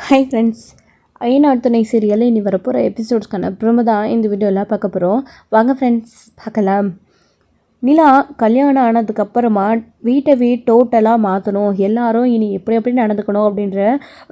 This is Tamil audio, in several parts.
ஹாய் ஃப்ரெண்ட்ஸ், ஐநாடு துணை சீரியல் இனி வரப்போகிற எபிசோட்ஸ்க்கான அப்புறமா தான் இந்த வீடியோவில் பார்க்க போகிறோம். வாங்க ஃப்ரெண்ட்ஸ் பார்க்கலாம். நிலா கல்யாணம் ஆனதுக்கப்புறமா வீட்டை டோட்டலாக மாற்றணும், எல்லாரும் இனி எப்படி நடந்துக்கணும் அப்படின்ற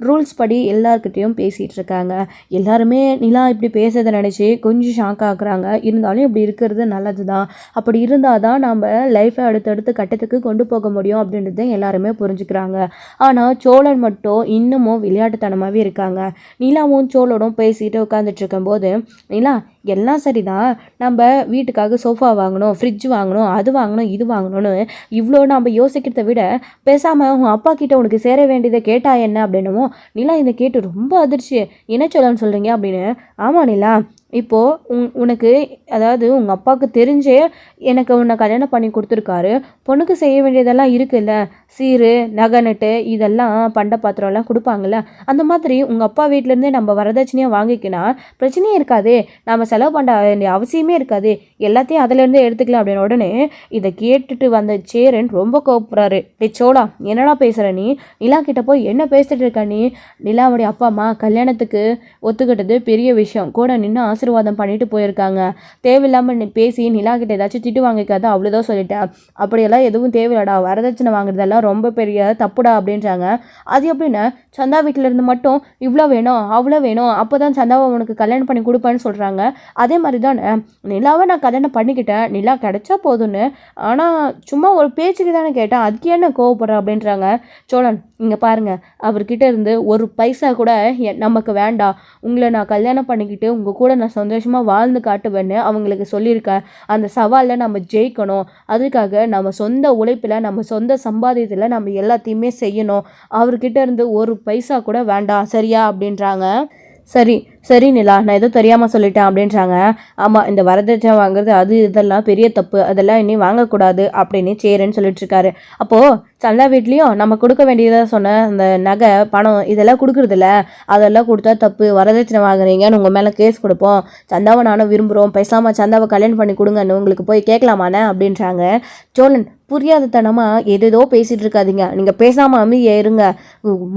ரூல்ஸ் படி எல்லாருக்கிட்டேயும் பேசிகிட்டு இருக்காங்க. எல்லாருமே நிலா இப்படி பேசுறதை நினச்சி கொஞ்சம் ஷாக் ஆகுறாங்க. இருந்தாலும் இப்படி இருக்கிறது நல்லது தான். அப்படி இருந்தால் தான் நம்ம லைஃப்பை அடுத்தடுத்து கட்டத்துக்கு கொண்டு போக முடியும் அப்படின்றத எல்லாருமே புரிஞ்சுக்கிறாங்க. ஆனால் சோழன் மட்டும் இன்னமும் விளையாட்டுத்தனமாகவே இருக்காங்க. நிலாவும் சோழனும் பேசிகிட்டு உட்காந்துட்டு இருக்கும்போது, நிலா எல்லாம் சரிதான், நம்ம வீட்டுக்காக சோஃபா வாங்கணும், ஃப்ரிட்ஜ் வாங்கணும், அது வாங்கணும், இது வாங்கணும்னு இவ்வளோ நம்ம யோசிக்கிறத விட பேசாமல் உன் அப்பா கிட்ட உனக்கு சேர வேண்டியதை கேட்டா என்ன அப்படின்னமோ. நிலா இதை கேட்டு ரொம்ப அதிர்ச்சி. என்ன சொல்லன்னு சொல்கிறீங்க அப்படின்னு. ஆமாம் நிலா, இப்போது உனக்கு அதாவது உங்கள் அப்பாவுக்கு தெரிஞ்சே எனக்கு உன்னை கல்யாணம் பண்ணி கொடுத்துருக்காரு. பொண்ணுக்கு செய்ய வேண்டியதெல்லாம் இருக்குல்ல, சீரு நகை நட்டு இதெல்லாம் பண்ட பாத்திரம்லாம் கொடுப்பாங்கள்ல, அந்த மாதிரி உங்கள் அப்பா வீட்டிலேருந்தே நம்ம வரதட்சணையாக வாங்கிக்கினா பிரச்சனையே இருக்காது, நம்ம செலவு பண்ண வேண்டிய அவசியமே இருக்காது, எல்லாத்தையும் அதிலேருந்தே எடுத்துக்கலாம் அப்படின்னு. உடனே இதை கேட்டுட்டு வந்த சேரன் ரொம்ப கோபப்படுறாரு. சோழா என்னடா பேசுகிற நீ? நிலா கிட்ட போய் என்ன பேசிட்டு இருக்க நீ? நிலாவுடைய அப்பா அம்மா கல்யாணத்துக்கு ஒத்துக்கிட்டது பெரிய விஷயம், கூட நின்று ஆசீர்வாதம் பண்ணிட்டு போயிருக்காங்க. தேவையில்லாமல் பேசி நிலா கிட்ட ஏதாச்சும் திட்டு வாங்கிக்காத, அவ்வளோதான் சொல்லிட்டேன். அப்படியெல்லாம் எதுவும் தேவையில்லடா, வரதட்சணை வாங்குறதெல்லாம் ரொம்ப பெரிய தப்புடா அப்படின்றாங்க. அது எப்படின்னா, சந்தா வீட்டில் இருந்து மட்டும் இவ்வளோ வேணும் அவ்வளோ வேணும், அப்போ தான் சந்தாவை உனக்கு கல்யாணம் பண்ணி கொடுப்பேன்னு சொல்கிறாங்க. அதே மாதிரி தானே நிலாவை நான் கல்யாணம் பண்ணிக்கிட்டேன், நிலா கிடைச்சா போதும்னு. ஆனால் சும்மா ஒரு பேச்சுக்கு தானே கேட்டேன், அதுக்கு என்ன கோவப்படுற அப்படின்றாங்க. சோழன் இங்கே பாருங்கள், அவர்கிட்ட இருந்து ஒரு பைசா கூட நமக்கு வேண்டாம், உங்களை நான் கல்யாணம் பண்ணிக்கிட்டு உங்கள் கூட நான் சந்தோஷமாக வாழ்ந்து காட்டுவேன்னு அவங்களுக்கு சொல்லியிருக்கேன். அந்த சவாலில் நம்ம ஜெயிக்கணும், அதுக்காக நம்ம சொந்த உழைப்பில் நம்ம சொந்த சம்பாதியத்தில் நம்ம எல்லாத்தையுமே செய்யணும். அவர்கிட்ட இருந்து ஒரு பைசா கூட வேண்டாம், சரியா அப்படின்றாங்க. சரி சரி நிலா, நான் ஏதோ தெரியாமல் சொல்லிட்டேன் அப்படின்றாங்க. ஆமாம், இந்த வரதட்சணை வாங்குறது அது இதெல்லாம் பெரிய தப்பு, அதெல்லாம் இனி வாங்கக்கூடாது அப்படின்னு சேரன்னு சொல்லிட்டு இருக்காரு. அப்போது சந்தா வீட்லேயும் நம்ம கொடுக்க வேண்டியதாக சொன்ன அந்த நகை பணம் இதெல்லாம் கொடுக்குறதில்ல, அதெல்லாம் கொடுத்தா தப்பு, வரதட்சணை வாங்குறீங்கன்னு உங்கள் மேலே கேஸ் கொடுப்போம், சந்தாவை நானும் விரும்புகிறோம், பேசாமல் சந்தாவை கல்யாணம் பண்ணி கொடுங்கன்னு உங்களுக்கு போய் கேட்கலாமாண்ணே அப்படின்றாங்க. சோழன் புரியாதத்தனமாக எதேதோ பேசிகிட்டு இருக்காதிங்க, நீங்கள் பேசாமல் அமைதியாக இருங்க,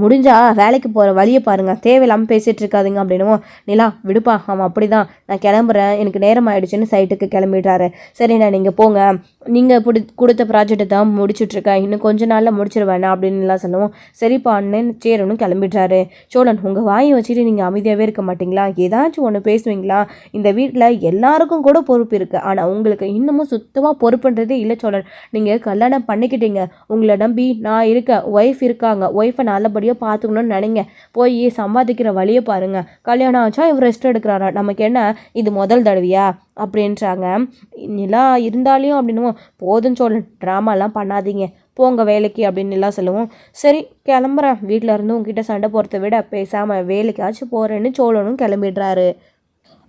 முடிஞ்சா வேலைக்கு போகிற வழியை பாருங்கள், தேவையில்லாமல் பேசிகிட்டு இருக்காதிங்க அப்படின்னும். நிலா விடுப்பா, அவன் அப்படி தான், நான் கிளம்புறேன், எனக்கு நேரம் ஆகிடுச்சின்னு சைட்டுக்கு கிளம்பிடுறாரு. சரிண்ணா நீங்கள் போங்க, நீங்கள் கொடுத்த ப்ராஜெக்டை தான் முடிச்சுட்ருக்கேன், இன்னும் கொஞ்ச நாளில் முடிச்சிருவேண்ணா அப்படின்னு எல்லாம் சொல்லுவோம். சரிப்பா அண்ணன் சேரனும் கிளம்பிடுறாரு. சோழன் உங்கள் வாயை வச்சுட்டு நீங்கள் அமைதியாகவே இருக்க மாட்டிங்களா, ஏதாச்சும் ஒன்று பேசுவீங்களா? இந்த வீட்டில் எல்லாருக்கும் கூட பொறுப்பு இருக்குது, ஆனால் உங்களுக்கு இன்னமும் சுத்தமாக பொறுப்புன்றதே இல்லை சோழன். நீங்கள் கல்யாணம் பண்ணிக்கிட்டீங்க, உங்களை நம்பி நான் இருக்கேன், ஒய்ஃப் இருக்காங்க, ஒய்ஃபை நல்லபடியாக பார்த்துக்கணும்னு நினைங்க, போய் சம்பாதிக்கிற வழியை பாருங்கள். கல்யாணம் ஆச்சா இவர் ரெஸ்ட் எடுக்கிறாரா, நமக்கு என்ன இது முதல் தடவையா அப்படின்றாங்க. நிலா இருந்தாலையும் அப்படின்னு. போதும் சோழன், ட்ராமாலாம் பண்ணாதீங்க, போங்க வேலைக்கு அப்படின்னு எல்லாம் சொல்லுவோம். சரி கிளம்புறேன், வீட்டில் இருந்து உங்ககிட்ட சண்டை போகிறத விட பேசாமல் வேலைக்காச்சும் போகிறேன்னு சோழனும் கிளம்பிடுறாரு.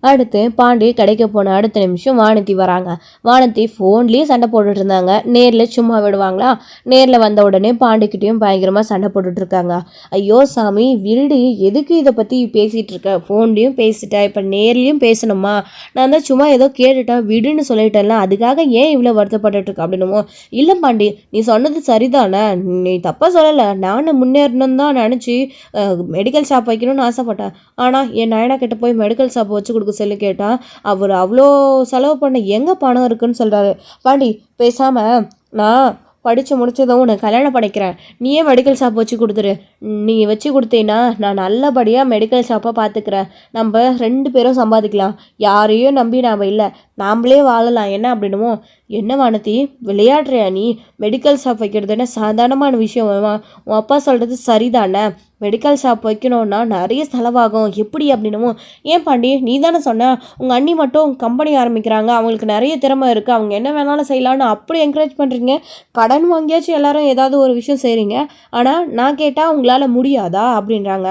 அடுத்து பாண்டி கடைக்கு போன அடுத்த நிமிஷம் வானதி வராங்க. வானதி ஃபோன்லேயே சண்டை போட்டுட்டு இருந்தாங்க. நேரில் சும்மா விடுவாங்களா? நேரில் வந்த உடனே பாண்டிக்கிட்டையும் பயங்கரமாக சண்டை போட்டுட்ருக்காங்க. ஐயோ சாமி விருடு, எதுக்கு இதை பற்றி பேசிகிட்டு இருக்க? ஃபோன்லேயும் பேசிட்டேன், இப்போ நேர்லேயும் பேசணுமா? நான் தான் சும்மா ஏதோ கேட்டுட்டேன் விடுன்னு சொல்லிட்டேன்ல, அதுக்காக ஏன் இவ்வளோ வருத்தப்பட்டுருக்க அப்படின்னுமோ. இல்லை பாண்டி, நீ சொன்னது சரிதானே, நீ தப்பாக சொல்லலை, நானும் முன்னேறணும்னு தான் நினச்சி மெடிக்கல் ஷாப் வைக்கணும்னு ஆசைப்பட்டேன். ஆனால் என் நயனா கிட்ட போய் மெடிக்கல் ஷாப் வச்சு கொடுக்க சொல்லி கேட்டால் அவர் அவ்வளோ செலவு பண்ண எங்கே பணம் இருக்குன்னு சொல்கிறாரு. பாண்டி பேசாமல் நான் படித்து முடிச்சதும் உன்னை கல்யாணம் பண்ணிக்கிறேன், நீயே மெடிக்கல் ஷாப் வச்சு கொடுத்துரு, நீ வச்சு கொடுத்தீங்கன்னா நான் நல்லபடியாக மெடிக்கல் ஷாப்பாக பார்த்துக்கிறேன், நம்ம 2 பேரும் சம்பாதிக்கலாம், யாரையும் நம்பி நாம் இல்லை, நாம்ளே வாழலாம் என்ன அப்படின்னுமோ. என்ன வானதி விளையாடுறியா நீ? மெடிக்கல் ஷாப் வைக்கிறது என்ன சாதாரணமான விஷயம்? உன் அப்பா சொல்கிறது சரிதானே, மெடிக்கல் ஷாப் வைக்கணுன்னா நிறைய செலவாகும் எப்படி அப்படின்னுமோ. ஏன் பாண்டி நீ தானே சொன்ன, உங்கள் அண்ணி மட்டும் கம்பெனி ஆரம்பிக்கிறாங்க, அவங்களுக்கு நிறைய திறமை இருக்குது, அவங்க என்ன வேணாலும் செய்யலான்னு அப்படி என்கரேஜ் பண்ணுறீங்க, கடன் வாங்கியாச்சும் எல்லாரும் ஏதாவது ஒரு விஷயம் செய்கிறீங்க, ஆனால் நான் கேட்டால் உங்களால் முடியாதா அப்படின்றாங்க.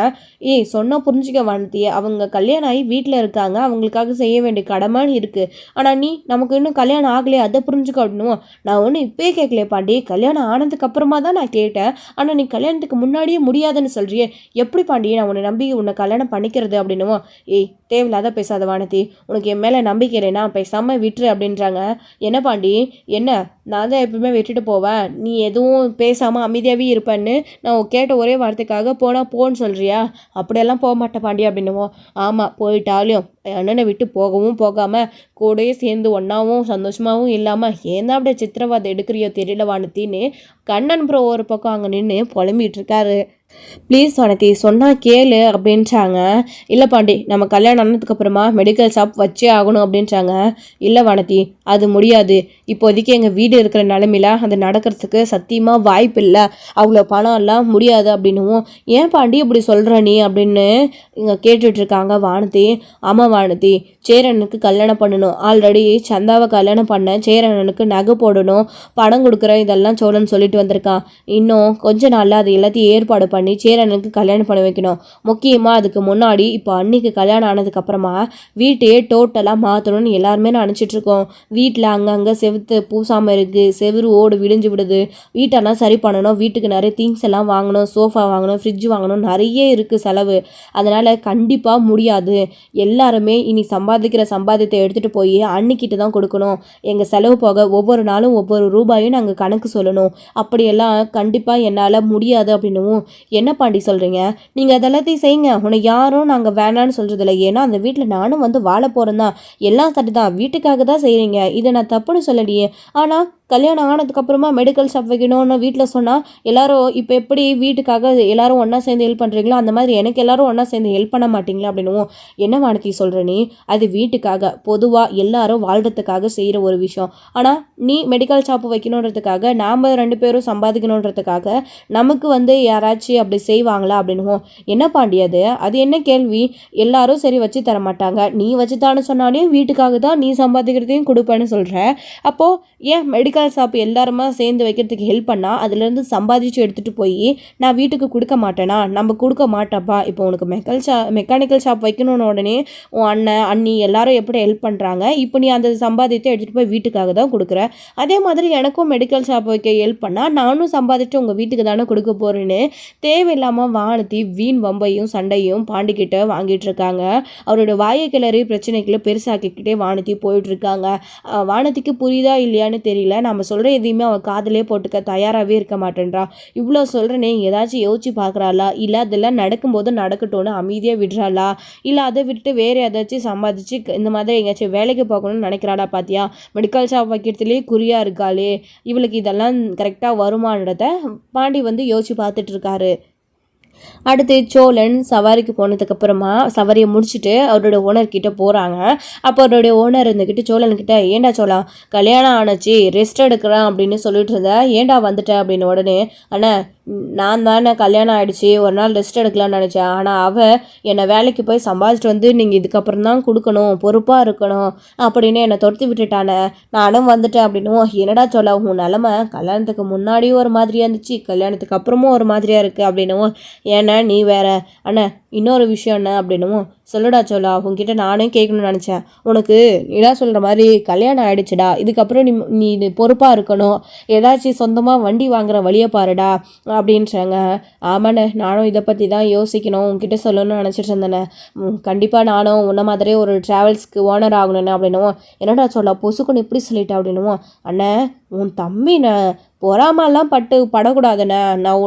சொன்னால் புரிஞ்சுக்க வானதி, அவங்க கல்யாணம் ஆகி வீட்டில் இருக்காங்க, அவங்களுக்காக செய்ய வேண்டிய கடமைன்னு இருக்குது, ஆனால் நீ நமக்கு இன்னும் கல்யாணம் ஆகலையே அதை புரிஞ்சுக்கணும். நான் ஒன்றும் இப்போயே கேட்கலையே பாண்டி, கல்யாணம் ஆனதுக்கு அப்புறமா தான் நான் கேட்டேன். ஆனால் நீ கல்யாணத்துக்கு முன்னாடியே முடியாதுன்னு சொல்கிறியே, எப்படி பாண்டி நான் உன்னை நம்பி உன்னை கல்யாணம் பண்ணிக்கிறது அப்படின்னுவோம். ஏய் தேவையில்லாத பேசாத வானதி, உனக்கு என் மேலே நம்பிக்கை இல்லைனா பேசாமல் விட்டுரு அப்படின்றாங்க. என்ன பாண்டி என்ன, நான் தான் எப்பவுமே விட்டுட்டு போவேன், நீ எதுவும் பேசாமல் அமைதியாகவே இருப்பேன்னு நான் கேட்ட ஒரே வார்த்தைக்காக போனால் போன்னு சொல்கிறியா? அப்படியெல்லாம் போக மாட்டேன் பாண்டி அப்படின்னுவோம். ஆமாம், போயிட்டாலும் அண்ணனை விட்டு போகவும் போகாமல் கூடயே சேர்ந்து ஒன்றாவும் சந்தோஷமாகவும் இல்லாமல் ஏன் தான் அப்படியே சித்திரவாதம் எடுக்கிறியோ தெரியல வானத்தின்னு கண்ணன் ப்ரோ ஒரு பக்கம் அங்கே நின்று புலம்பிகிட்டு இருக்காரு. ப்ளீஸ் வானதி சொன்னால் கேளு அப்படின்றாங்க. இல்லை பாண்டி, நம்ம கல்யாணம் ஆனதுக்கப்புறமா மெடிக்கல் ஷாப் வச்சே ஆகணும் அப்படின்றாங்க. இல்லை வானதி, அது முடியாது. இப்போதைக்கு எங்கள் வீடு இருக்கிற நிலமையில அது நடக்கிறதுக்கு சத்தியமாக வாய்ப்பு இல்லை. அவ்வளோ பணம் எல்லாம் முடியாது அப்படின்னுவோம். ஏன் பாண்டி இப்படி சொல்கிற நீ அப்படின்னு இங்கே கேட்டுட்ருக்காங்க வானதி. ஆமாம் வானதி, சேரனுக்கு கல்யாணம் பண்ணணும். ஆல்ரெடி சந்தாவை கல்யாணம் பண்ண, சேரனுக்கு நகை போடணும், பணம் கொடுக்குறேன், இதெல்லாம் சோழன் சொல்லிட்டு வந்திருக்கான். இன்னும் கொஞ்ச நாளில் அது எல்லாத்தையும் ஏற்பாடு பண்ணி சேரனுக்கு கல்யாணம் பண்ண வைக்கணும். முக்கியமாக அதுக்கு முன்னாடி இப்போ அன்னிக்கு கல்யாணம் ஆனதுக்கப்புறமா வீட்டையே டோட்டலாக மாற்றணும்னு எல்லாருமே நினச்சிட்ருக்கோம். வீட்டில் அங்கங்கே செவுத்து பூசாமல் இருக்குது, செவுறு ஓடு விடிஞ்சு விடுது, வீட்டெல்லாம் சரி பண்ணணும், வீட்டுக்கு நிறைய திங்ஸ் எல்லாம் வாங்கணும், சோஃபா வாங்கணும், ஃப்ரிட்ஜ் வாங்கணும், நிறைய இருக்குது செலவு. அதனால் கண்டிப்பாக முடியாது. எல்லாருமே இனி சம்பாதிக்கிற சம்பாதியத்தை எடுத்துகிட்டு போய் அன்னிக்கிட்ட தான் கொடுக்கணும். எங்கள் செலவு போக ஒவ்வொரு நாளும் ஒவ்வொரு ரூபாயும் நாங்கள் கணக்கு சொல்லணும். அப்படியெல்லாம் கண்டிப்பாக என்னால் முடியாது அப்படின்னும். என்ன பாண்டி சொல்கிறீங்க? நீங்கள் அதெல்லாத்தையும் செய்யுங்க, உன்னை யாரும் நாங்கள் வேணான்னு சொல்கிறதில்ல. ஏன்னா அந்த வீட்டில் நானும் வந்து வாழ போகிறேன் தான், எல்லாம் சரி தான், வீட்டுக்காக தான் செய்கிறீங்க, இதை நான் தப்புன்னு சொல்லலையே. ஆனால் கல்யாணம் ஆனதுக்கப்புறமா மெடிக்கல் ஷாப் வைக்கணும்னு வீட்டில் சொன்னால் எல்லாரும் இப்போ எப்படி வீட்டுக்காக எல்லாரும் ஒன்றா சேர்ந்து ஹெல்ப் பண்ணுறீங்களோ அந்த மாதிரி எனக்கு எல்லாரும் ஒன்றா சேர்ந்து ஹெல்ப் பண்ண மாட்டிங்களா அப்படின்னுவோம். என்ன வானதி சொல்கிற நீ? அது வீட்டுக்காக, பொதுவாக எல்லாரும் வாழ்கிறதுக்காக செய்கிற ஒரு விஷயம். ஆனால் நீ மெடிக்கல் ஷாப்பு வைக்கணுன்றதுக்காக, நாம் 2 பேரும் சம்பாதிக்கணுன்றதுக்காக நமக்கு வந்து யாராச்சும் அப்படி செய்வாங்களா அப்படின்னுவோம். என்ன பாண்டி அது? அது என்ன கேள்வி? எல்லாரும் சரி வச்சு தர மாட்டாங்க, நீ வச்சு தானே சொன்னாலே வீட்டுக்காக தான் நீ சம்பாதிக்கிறதையும் கொடுப்பேன்னு சொல்கிற. அப்போது ஏன் மெடிக்கல் ஷாப் எல்லாருமா சேர்ந்து வைக்கிறதுக்கு ஹெல்ப் பண்ணால் அதுலேருந்து சம்பாதிச்சு எடுத்துகிட்டு போய் நான் வீட்டுக்கு கொடுக்க மாட்டேனா? நம்ம கொடுக்க மாட்டப்பா. இப்போ உனக்கு மெக்கானிக்கல் ஷாப் வைக்கணும்னு உடனே உன் அண்ணன் அண்ணி எல்லாரும் எப்படி ஹெல்ப் பண்ணுறாங்க, இப்போ நீ அந்த சம்பாதித்தை எடுத்துகிட்டு போய் வீட்டுக்காக தான் கொடுக்குற. அதே மாதிரி எனக்கும் மெடிக்கல் ஷாப் வைக்க ஹெல்ப் பண்ணால் நானும் சம்பாதிச்சு உங்கள் வீட்டுக்கு தானே கொடுக்க போகிறேன்னு தேவையில்லாமல் வானதி வீண் வம்பையும் சண்டையும் பாண்டிக்கிட்ட வாங்கிட்டு இருக்காங்க. அவரோட வாயை கிளறி பிரச்சனைகளை பெருசாக்கிக்கிட்டே வானதி போயிட்டுருக்காங்க. வானதிக்கு புரியுதா இல்லையான்னு தெரியல. நம்ம சொல்கிற எதையுமே அவள் காதலே போட்டுக்க தயாராகவே இருக்க மாட்டேன்றா. இவ்வளோ சொல்கிறனே ஏதாச்சும் யோசிச்சு பார்க்குறாளா? இல்லை அதெல்லாம் நடக்கும்போது நடக்கட்டும்னு அமைதியாக விடுறாளா? இல்லை அதை விட்டுட்டு வேறு ஏதாச்சும் சம்பாதிச்சு இந்த மாதிரி எங்கேயாச்சும் வேலைக்கு போகணும்னு நினைக்கிறாளா? பார்த்தியா, மெடிக்கல் ஷாப் வைக்கிறதுலேயே குறியாக இருக்காளே, இவளுக்கு இதெல்லாம் கரெக்டாக வருமானதை பாண்டி வந்து யோசிச்சு பார்த்துட்டு இருக்காரு. அடுத்து சோழன் சவாரிக்கு போனதுக்கப்புறமா சவாரியை முடிச்சுட்டு அவரோட ஓனர்கிட்ட போகிறாங்க. அப்போ அவருடைய ஓனர் இருந்துக்கிட்டு சோழன்கிட்ட, ஏண்டா சோழா கல்யாணம் ஆனச்சு ரெஸ்ட் எடுக்கிறான் அப்படின்னு சொல்லிட்டு இருந்தேன், ஏண்டா வந்துட்டேன் அப்படின்னு. உடனே, அண்ணா நான் தானே கல்யாணம் ஆகிடுச்சி, ஒரு நாள் ரெஸ்ட் எடுக்கலான்னு நினச்சேன், ஆனால் அவள் என்னை வேலைக்கு போய் சம்பாதிச்சிட்டு வந்து நீங்கள் இதுக்கப்புறம் தான் கொடுக்கணும், பொறுப்பாக இருக்கணும் அப்படின்னு என்னை தொடுத்து விட்டுட்டானே, நானும் வந்துட்டேன் அப்படின்னும். என்னடா சொல்ல, உன் நிலமை கல்யாணத்துக்கு முன்னாடியும் ஒரு மாதிரியாக இருந்துச்சு, கல்யாணத்துக்கு அப்புறமும் ஒரு மாதிரியாக இருக்குது அப்படின்னும். ஏன்னா நீ வேற அண்ணா, இன்னொரு விஷயம் என்ன அப்படின்னும். சொல்லுடா சொல்லா, உங்ககிட்ட நானே கேட்கணும்னு நினச்சேன். உனக்கு நீதான் சொல்கிற மாதிரி கல்யாணம் ஆகிடுச்சுடா, இதுக்கப்புறம் நீ பொறுப்பாக இருக்கணும், ஏதாச்சும் சொந்தமாக வண்டி வாங்குற வழியை பாருடா அப்படின்றாங்க. ஆமாண்ணே, நானும் இதை பற்றி தான் யோசிக்கணும், உங்ககிட்ட சொல்லணும்னு நினச்சிட்டு இருந்தேண்ணே. கண்டிப்பாக நானும் உன்ன மாதிரியே ஒரு ட்ராவல்ஸ்க்கு ஓனர் ஆகணுண்ணே அப்படின்னுவோம். என்னடா சொல்லா பொசுக்குன்னு இப்படி சொல்லிட்டா அப்படின்னுவோம். அண்ணே உன் தம்பிண்ணே, பொறாமலாம் படக்கூடாதுண்ணே, நான்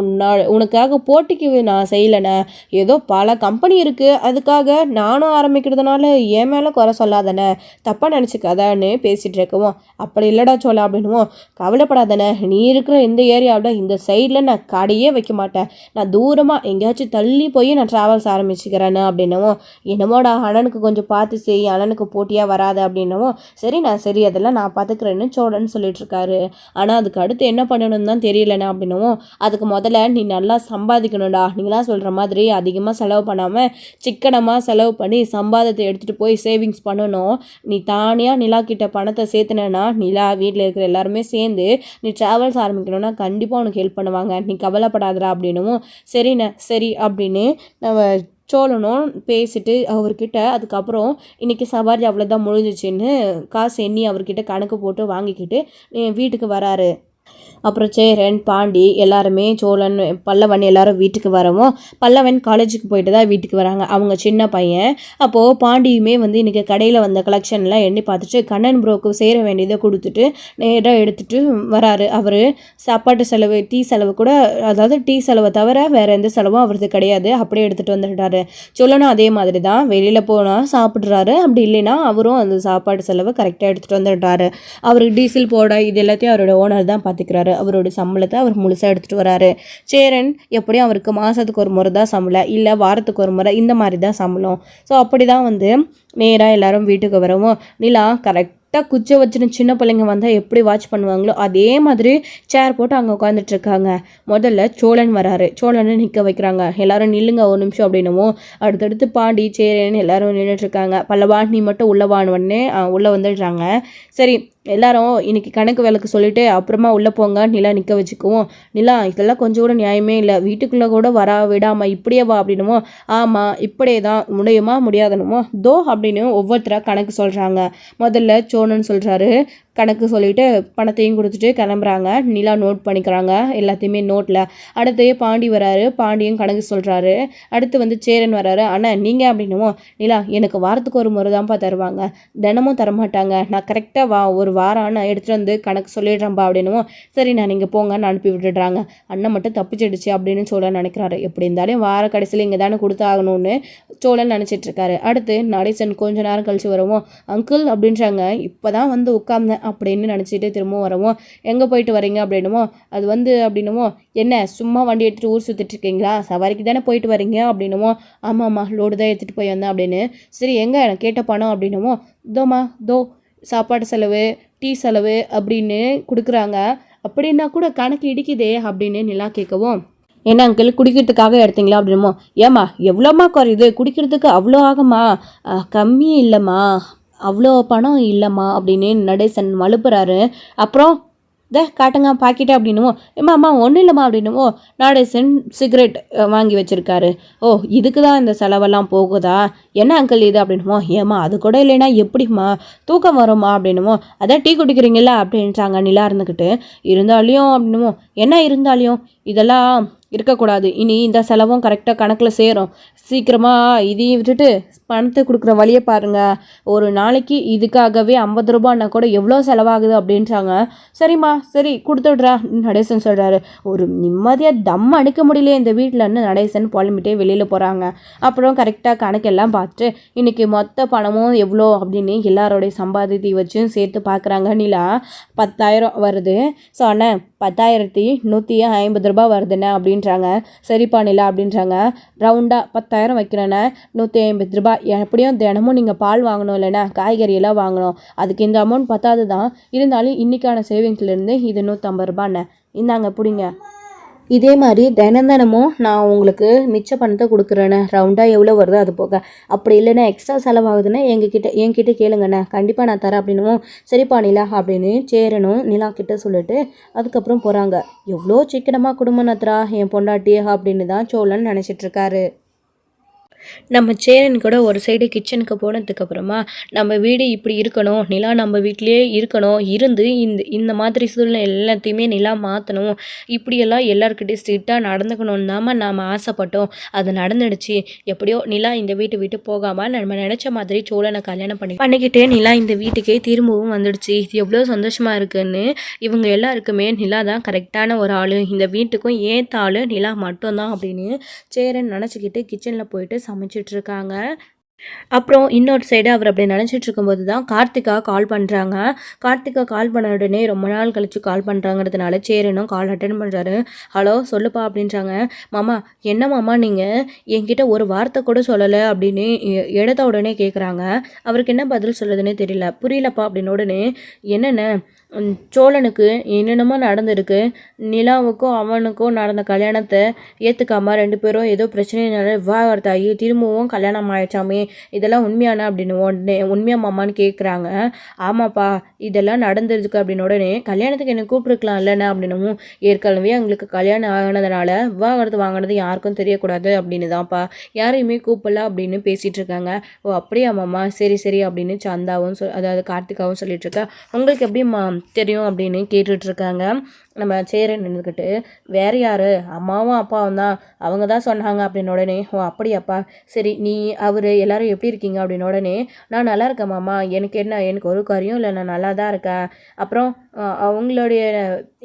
உனக்காக போட்டிக்கு நான் செய்யலைண்ணே, ஏதோ பல கம்பெனி இருக்குது அதுக்காக நானும் ஆரம்பிக்கிறதுனால என் மேலே குறை சொல்லாதானே, தப்பாக நினச்சிக்காதான்னு பேசிகிட்டு இருக்கவும். அப்படி இல்லைடா சோழா அப்படின்னுவோம். கவலைப்படாதானே, நீ இருக்கிற இந்த ஏரியாவில் இந்த சைடில் நான் கடையே வைக்க மாட்டேன், நான் தூரமாக எங்கேயாச்சும் தள்ளி போய் நான் ட்ராவல்ஸ் ஆரம்பிச்சுக்கிறேன்னு அப்படின்னவும். என்னமோடா அண்ணனுக்கு கொஞ்சம் பார்த்து செய், அண்ணனுக்கு போட்டியாக வராது அப்படின்னவும். சரி சரி அதெல்லாம் நான் பார்த்துக்கிறேன்னு சோழன்னு சொல்லிட்டு இருக்காரு. ஆனால் அதுக்கு அடுத்து என்ன பண்ணணும்னு தான் தெரியலண்ணா அப்படின்னவும். அதுக்கு முதல்ல நீ நல்லா சம்பாதிக்கணும்டா, நீங்களாம் சொல்கிற மாதிரி அதிகமாக செலவு பண்ணாமல் சிக்கனமாக செலவு பண்ணி சம்பாதத்தை எடுத்துகிட்டு போய் சேவிங்ஸ் பண்ணணும். நீ தானியாக நிலா கிட்ட பணத்தை சேர்த்துனேன்னா நிலா வீட்டில் இருக்கிற எல்லாருமே சேர்ந்து நீ ட்ராவல்ஸ் ஆரம்பிக்கணும்னா கண்டிப்பாக உனக்கு ஹெல்ப் பண்ணுவாங்க, நீ கவலைப்படாதடா அப்படின்னும். சரிண்ணே சரி அப்படின்னு நம்ம சோழனும் பேசிட்டு அவர்கிட்ட அதுக்கப்புறம் இன்றைக்கி சவாரி அவ்வளோதான் முடிஞ்சிச்சின்னு காசு எண்ணி அவர்கிட்ட கணக்கு போட்டு வாங்கிக்கிட்டு வீட்டுக்கு வராரு. அப்புறம் சேரன் பாண்டி எல்லாருமே சோழன் பல்லவன் எல்லாரும் வீட்டுக்கு வரவும் பல்லவன் காலேஜுக்கு போயிட்டு தான் வீட்டுக்கு வராங்க. அவங்க சின்ன பையன். அப்போது பாண்டியுமே இன்றைக்கி கடையில் வந்த கலெக்ஷன்லாம் எண்ணி பார்த்துட்டு கண்ணன் ப்ரோக்கு சேர வேண்டியதை கொடுத்துட்டு நேராக எடுத்துகிட்டு வராரு. அவர் சாப்பாட்டு செலவு டீ செலவு கூட, அதாவது டீ செலவை தவிர வேறு எந்த செலவும் அவருக்கு கிடையாது, அப்படியே எடுத்துகிட்டு வந்துட்டாரு. சோழனும் அதே மாதிரி தான் வெளியில் போனால் சாப்பிட்றாரு, அப்படி இல்லைன்னா அவரும் அந்த சாப்பாடு செலவை கரெக்டாக எடுத்துகிட்டு வந்துட்டாரு. அவருக்கு டீசல் போட இது எல்லாத்தையும் அவரோட ஓனர் தான் பார்த்துக்கிறாரு. அவரோட சம்பளத்தை அவர் முழுசாக எடுத்துகிட்டு வராரு. சேரன் எப்படியும் அவருக்கு மாதத்துக்கு ஒரு முறை தான் சம்பளம், இல்லை வாரத்துக்கு ஒரு முறை, இந்த மாதிரி தான் சம்பளம். ஸோ அப்படி தான் நேராக எல்லாரும் வீட்டுக்கு வரவும் நிலா கரெக்டாக குச்சை வச்சுன்னு சின்ன பிள்ளைங்க வந்தால் எப்படி வாட்ச் பண்ணுவாங்களோ அதே மாதிரி சேர் போட்டு அங்கே உட்காந்துட்ருக்காங்க. முதல்ல சோழன் வராரு. சோழனை நிற்க வைக்கிறாங்க. எல்லாரும் நில்லுங்க ஒரு நிமிஷம் அப்படின்னவும் அடுத்தடுத்து பாண்டி சேரன் எல்லாரும் நின்றுட்டுருக்காங்க. பல்லவா நீ மட்டும் உள்ளே வந்துடுறாங்க. சரி எல்லாரும் இன்னைக்கு கணக்கு விளக்கு சொல்லிட்டு அப்புறமா உள்ளே போங்க நிலா நிற்க வச்சுக்குவோம். நிலா இதெல்லாம் கொஞ்சம் கூட நியாயமே இல்லை, வீட்டுக்குள்ளே கூட வரா விடாமல் இப்படியே வா அப்படின்னுமோ. ஆமாம் இப்படியே தான் முடியுமா முடியாதனுமோ தோ அப்படின்னு ஒவ்வொருத்தராக கணக்கு சொல்கிறாங்க. முதல்ல சோழன் சொல்கிறாரு. கணக்கு சொல்லிவிட்டு பணத்தையும் கொடுத்துட்டு கிளம்புறாங்க. நிலா நோட் பண்ணிக்கிறாங்க எல்லாத்தையுமே நோட்டில். அடுத்து பாண்டி வராரு. பாண்டியும் கணக்கு சொல்கிறாரு. அடுத்து சேரன் வராரு. ஆனால் நீங்கள் அப்படின்னுமோ நிலா எனக்கு வாரத்துக்கு ஒரு முறை தான்ப்பா தருவாங்க, தினமும் தரமாட்டாங்க, நான் கரெக்டாக ஒரு வாரம் நான் எடுத்துகிட்டு கணக்கு சொல்லிடுறேன்ப்பா அப்படின்னுமோ. சரி நான் நீங்கள் போங்கன்னு அனுப்பி விட்டுடுறாங்க. அண்ணன் மட்டும் தப்பிச்சிடுச்சு அப்படின்னு சோழன் நினைக்கிறாரு. எப்படி இருந்தாலும் வார கடைசியில் இங்கே தானே கொடுத்தாகணும்னு சோழன் நினச்சிட்ருக்காரு. அடுத்து நடேசன் கொஞ்ச நேரம் கழிச்சு வரவும் அங்கிள் அப்படின்றாங்க. இப்போ தான் உட்கார்ந்தேன் அப்படின்னு நினச்சிட்டு திரும்பவும் வரவும் எங்கே போயிட்டு வரீங்க அப்படின்னுமோ. அது அப்படின்னுமோ என்ன சும்மா வண்டி எடுத்துகிட்டு ஊர் சுற்றிட்டுருக்கீங்களா, சவாரிக்கு தானே போயிட்டு வரீங்க அப்படின்னுமோ. ஆமாம்மா லோடு தான் எடுத்துகிட்டு போய் வந்தேன் அப்படின்னு. சரி எங்கே எனக்கு கேட்ட பணம் அப்படின்னுமோ. தோ சாப்பாடு செலவு டீ செலவு அப்படின்னு கொடுக்குறாங்க. அப்படின்னா கூட கணக்கு இடிக்குதே அப்படின்னு நிலா கேட்கவும் என்ன அங்கிள் குடிக்கிறதுக்காக எடுத்தீங்களா அப்படின்னுமோ. ஏம்மா எவ்வளோமா குறையுது, குடிக்கிறதுக்கு அவ்வளோ ஆகுமா, கம்மி இல்லைம்மா, அவ்வளோ பணம் இல்லைம்மா அப்படின்னு நடேசன் மழுப்புறாரு. அப்புறம் காட்டுங்க பாக்கெட்டு அப்படின்னுமோ. அம்மா ஒன்றும் இல்லைம்மா அப்படின்னுமோ. நடேசன் சிகரெட் வாங்கி வச்சுருக்காரு. ஓ இதுக்கு தான் இந்த செலவெல்லாம் போகுதா, என்ன அங்கிள் இது அப்படின்னுமோ. ஏம்மா அது கூட இல்லைன்னா எப்படிம்மா தூக்கம் வருமா அப்படின்னுமோ. அதான் டீ குடிக்கிறீங்களா அப்படின்றாங்க நிலா இருந்துக்கிட்டு. இருந்தாலையும் அப்படின்னுமோ. என்ன இருந்தாலையும் இதெல்லாம் இருக்கக்கூடாது, இனி இந்த செலவும் கரெக்டாக கணக்கில் சேரும், சீக்கிரமாக இதையும் விட்டுட்டு பணத்தை கொடுக்குற வழியை பாருங்கள், ஒரு நாளைக்கு இதுக்காகவே 50 ரூபான்னா கூட எவ்வளோ செலவாகுது அப்படின்றாங்க. சரிம்மா சரி கொடுத்துட்றா நடேசன் சொல்கிறாரு. ஒரு நிம்மதியாக தம் அடிக்க முடியல இந்த வீட்டில்னு நடேசன் புலம்பிட்டே வெளியில் போகிறாங்க. அப்புறம் கரெக்டாக கணக்கெல்லாம் பார்த்துட்டு இன்றைக்கி மொத்த பணமும் எவ்வளோ அப்படின்னு எல்லாரோடைய சம்பாதித்தை வச்சும் சேர்த்து பார்க்குறாங்க. நிலா 10,000 வருது. ஸோ அண்ணன் 10,150 ரூபா வருதுண்ணே அப்படின்றாங்க. சரிப்பா நிலா அப்படின்றாங்க. ரவுண்டாக 10,000 வைக்கிறேண்ணே, 150 ரூபா. எப்படியும் தினமும் நீங்கள் பால் வாங்கணும் இல்லைண்ணா, காய்கறியெல்லாம் வாங்கணும், அதுக்கு இந்த அமௌண்ட் பத்தாது தான், இருந்தாலும் இன்றைக்கான சேவிங்ஸ்லேருந்து இது 150 ரூபாண்ணே, இந்தாங்க பிடிங்க. இதே மாதிரி தினமும் நான் உங்களுக்கு மிச்ச பணத்தை கொடுக்குறேண்ணே, ரவுண்டாக எவ்வளோ வருதோ அது போக, அப்படி இல்லைன்னா எக்ஸ்ட்ரா செலவாகுதுன்னா என்கிட்ட கேளுங்கண்ணே, கண்டிப்பாக நான் தரேன் அப்படின்னும். சரிப்பா நிலா அப்படின்னு சேரனும் நிலா கிட்ட சொல்லிட்டு அதுக்கப்புறம் போகிறாங்க. எவ்வளோ சிக்கனமாக குடும்பம் நத்துறா என் பொண்டாட்டி அப்படின்னு தான் சோழன் நினச்சிட்ருக்காரு. நம்ம சேரன் கூட ஒரு சைடு கிச்சனுக்கு போனதுக்கப்புறமா நம்ம வீடு இப்படி இருக்கணும், நிலா நம்ம வீட்டிலே இருக்கணும், இருந்து இந்த மாதிரி சூழ்நிலை எல்லாத்தையுமே நிலா மாற்றணும், இப்படியெல்லாம் எல்லாருக்கிட்டையும் ஸ்ட்ரிக்டாக நடந்துக்கணும்னு தான் நாம் ஆசைப்பட்டோம். அது நடந்துடுச்சு. எப்படியோ நிலா இந்த வீட்டை விட்டு போகாமல் நம்ம நினச்ச மாதிரி சோழனை கல்யாணம் பண்ணிக்கிட்டே நிலா இந்த வீட்டுக்கே திரும்பவும் வந்துடுச்சு. இது எவ்வளோ சந்தோஷமாக இருக்குன்னு இவங்க எல்லாருக்குமே நிலா தான் கரெக்டான ஒரு ஆள், இந்த வீட்டுக்கும் ஏற்ற ஆள் நிலா மட்டும்தான் அப்படின்னு சேரன் நினச்சிக்கிட்டு கிச்சனில் போயிட்டு சமைச்சிட்ருக்காங்க. அப்புறம் இன்னொரு சைடு அவர் அப்படி நினச்சிட்டு இருக்கும்போது தான் கார்த்திகா கால் பண்ணுறாங்க. கார்த்திகா கால் பண்ண உடனே ரொம்ப நாள் கழித்து கால் பண்ணுறாங்கிறதுனால சேரனும் கால் அட்டன் பண்ணுறாரு. ஹலோ சொல்லுப்பா அப்படின்றாங்க. மாமா என்ன மாமா நீங்கள் என்கிட்ட ஒரு வார்த்தை கூட சொல்லலை அப்படின்னு எடுத்த உடனே கேட்குறாங்க. அவருக்கு என்ன பதில் சொல்லுதுன்னே தெரியல. புரியலப்பா அப்படின்னு உடனே என்னென்ன சோழனுக்கு என்னென்னமோ நடந்திருக்கு. நிலாவுக்கும் அவனுக்கும் நடந்த கல்யாணத்தை ஏற்றுக்காம 2 பேரும் ஏதோ பிரச்சனைனால விவாகரத்தாகி திரும்பவும் கல்யாணம் ஆயிடுச்சாமே. இதெல்லாம் உண்மையானா அப்படின்னு உடனே உண்மையா மாமான்னு கேட்குறாங்க. ஆமாப்பா இதெல்லாம் நடந்திருக்கு அப்படின்னு உடனே கல்யாணத்துக்கு என்னை கூப்பிட்டுருக்கலாம் இல்லைண்ணா அப்படின்னவும் ஏற்கனவே அவங்களுக்கு கல்யாணம் ஆனதுனால விவாகரத்து வாங்கினது யாருக்கும் தெரியக்கூடாது அப்படின்னு தான்ப்பா யாரையுமே கூப்பிடல அப்படின்னு பேசிகிட்டு இருக்காங்க. ஓ அப்படியா மாமா சரி சரி அப்படின்னு சந்தாவும் அதாவது கார்த்திகாவும் சொல்லிட்டு இருக்கா. உங்களுக்கு எப்படி தெரியும் அப்படின்னு கேட்டுட்ருக்காங்க. நம்ம சேரன் நின்றுக்கிட்டு வேறு யார் அம்மாவும் அப்பாவும் தான் அவங்க தான் சொன்னாங்க அப்படின்னு உடனே ஓ அப்படியாப்பா சரி நீ அவர் எல்லோரும் எப்படி இருக்கீங்க அப்படின்னு உடனே நான் நல்லா இருக்கேன் மாமா எனக்கு என்ன எனக்கு ஒரு காரியம் இல்லை நான் நல்லா தான் இருக்கேன். அப்புறம் அவங்களுடைய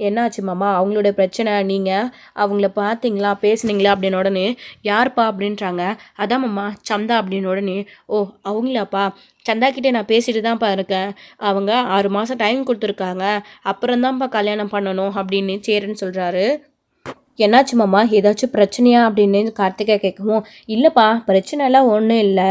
என்னாச்சு மாமா அவங்களுடைய பிரச்சனை நீங்கள் அவங்கள பார்த்தீங்களா பேசுனீங்களா அப்படின்னு உடனே யார்ப்பா அப்படின்றாங்க. அதான் மாமா சந்தா அப்படின்னு உடனே ஓ அவங்களாப்பா சந்தாக்கிட்டே நான் பேசிட்டு தான்ப்பா இருக்கேன். அவங்க 6 மாதம் டைம் கொடுத்துருக்காங்க அப்புறம்தான்ப்பா கல்யாணம் பண்ணணும் அப்படின்னு சேரன் சொல்கிறாரு. என்னாச்சு மாமா ஏதாச்சும் பிரச்சனையா அப்படின்னு கார்த்திகா கேட்கவும் இல்லைப்பா பிரச்சனைலாம் ஒன்றும் இல்லை.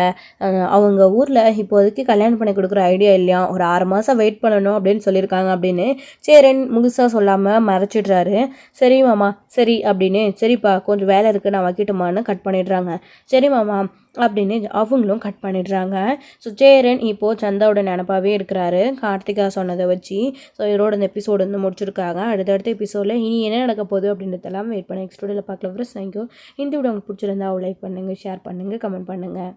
அவங்க ஊரில் இப்போதைக்கு கல்யாணம் பண்ணி கொடுக்குற ஐடியா இல்லையா ஒரு 6 மாதம் வெயிட் பண்ணணும் அப்படின்னு சொல்லியிருக்காங்க அப்படின்னு சேரன் முழுசாக சொல்லாமல் மறைச்சிடுறாரு. சரி மாமா சரி அப்படின்னு சரிப்பா கொஞ்சம் வேலை இருக்குது நான் வைக்கட்டுமான்னு கட் பண்ணிடுறாங்க. சரி மாமா அப்படின்னு அவங்களும் கட் பண்ணிடுறாங்க. ஸோ சேரன் இப்போது சந்தாவோட நினப்பாகவே இருக்கிறாரு கார்த்திகா சொன்னதை வச்சு. ஸோ இதோட இந்த எபிசோடு வந்து முடிச்சிருக்காங்க. அடுத்தடுத்த எபிசோடில் இனி என்ன நடக்க போகுது அப்படின்றதெல்லாம் வெயிட் பண்ணி நெக்ஸ்ட் வீடியோவில் பார்க்கலாம் ஃப்ரெண்ட்ஸ். தேங்க்யூ. இந்த வீடியோ உங்களுக்கு பிடிச்சிருந்தா லைக் பண்ணுங்கள் ஷேர் பண்ணுங்கள் கமெண்ட் பண்ணுங்கள்.